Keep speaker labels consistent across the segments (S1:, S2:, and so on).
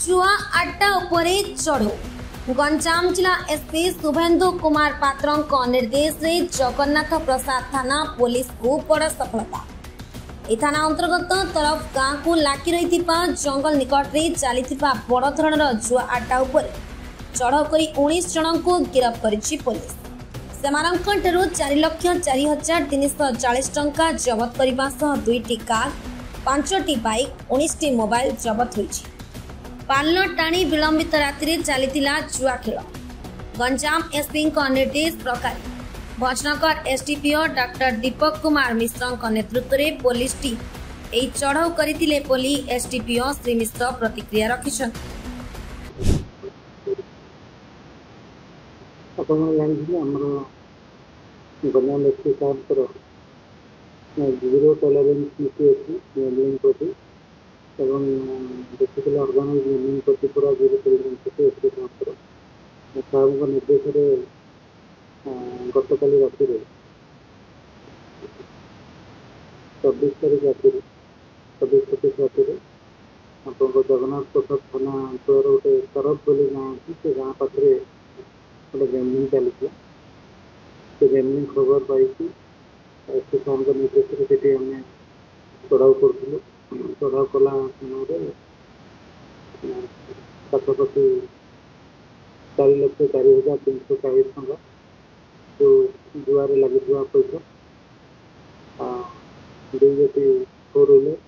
S1: जुआ अड्डा उपरे चढ़ो गंजाम जिला एसपी शुभेन्दु कुमार पात्र निर्देश रे जगन्नाथ प्रसाद थाना पुलिस को बड़ सफलता। ए थाना अंतर्गत तरफ गाँव को लागी रही जंगल निकट में चली बड़ धरणर जुआ अड्डा उपरे चढ़ कर 19 जन को गिरफ्त करिछि पुलिस। सेमानंकठरू 4,04,340 टंका जबत करने सह 2टी कार 5टी बाइक 19टी मोबाइल जबत होइछि। पाल टाणी विलंबित राति चली जुआ खेल गंजाम एसपी निर्देश प्रकार भजनगर एसडीपीओ डॉक्टर दीपक कुमार मिश्र नेतृत्व में पुलिस टी यह चढ़ाऊ करते बोली एसडीपीओ श्री मिश्र प्रतिक्रिया रखिछन।
S2: जीरो टॉलरेंस नीति अच्छी गैम्बलिंग प्रति एवं देखिए ऑर्गेनाइज गैम्बलिंग प्रति पूरा जीरो टॉलरेंस अच्छी अच्छी साहब निर्देश गत काली राति 24 तारीख राति 24 राति आप जगन्नाथ प्रसाद थाना अंचल गोटे तरफ बोली गाँव अच्छी से गाँव पाखे गोटे गैम्बलिंग चलता से गैम्बलिंग खबर पाई एस साहब निर्देश से आम चढ़ाऊ करूँ चढ़ाऊ कला समय पाखापाखि 4,04,340 टंका जो जुआर लगी पैसा 2टी 4 व्हीलर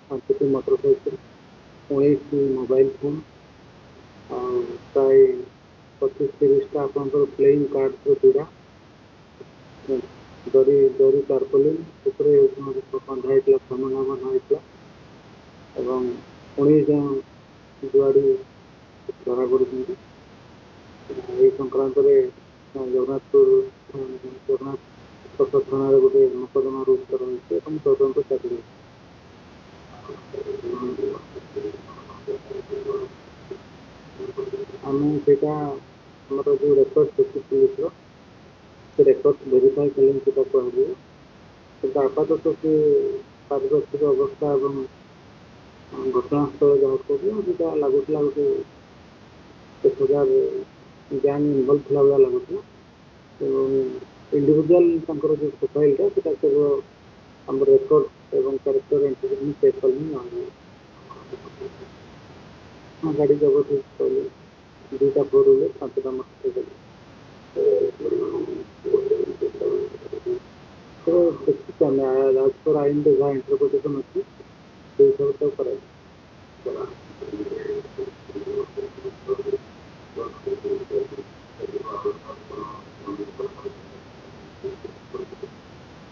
S2: 5टी मोटरसाइकिल 19टी मोबाइल फोन प्राय 25-30टा आपंकर प्लेइंग कार्ड जोड़ा दरी दरी टार्पोलिन बंधा सामना बंधा एवं 19 जन जुआड़ी धरा पड़ी। यह संक्रांत जगन्नाथपुर जगन्नाथ प्रसाद थाना गोटे मकदमा रुजु रही तदंत चली आम से जो रेकर्ड पुलिस रेकर्ड वेरीफाई कले कह आपातत से पारिपार्श्विक अवस्था और घटनास्थल जहाँ करूँ लगुला गोटे 10,000 गैंग इनवल्व थी भाया लगुला इंडिविजुअल जो प्रोफाइलटा से केवल आम रेकर्ड और कैरेक्टर एंट्री चेक कल गाड़ी जगत कहले 2टा 4 व्हीलर 5टा मोटरसाइकिल तो आज पर आईन जहाँ इंटरप्रिटेशन अच्छी से हिसाब से कर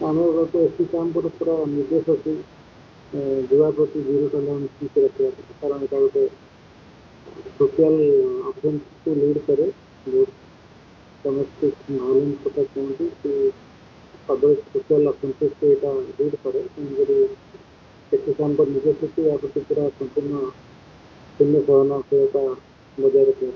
S2: आम एसपी साहब पूरा निर्देश अच्छी जुआ प्रति जीरो टॉलरेंस नीति रखा कारण यहाँ गोटे सोशल अफेन्स को लीड करे डोमेस्टिक वायलेंस कथा कहते कि अदर सोशल अफेन्सेस को यहाँ लीड करे एसपी साहब निर्देश या प्रति पूरा संपूर्ण शून्य सहनशीलता बजाय रखा।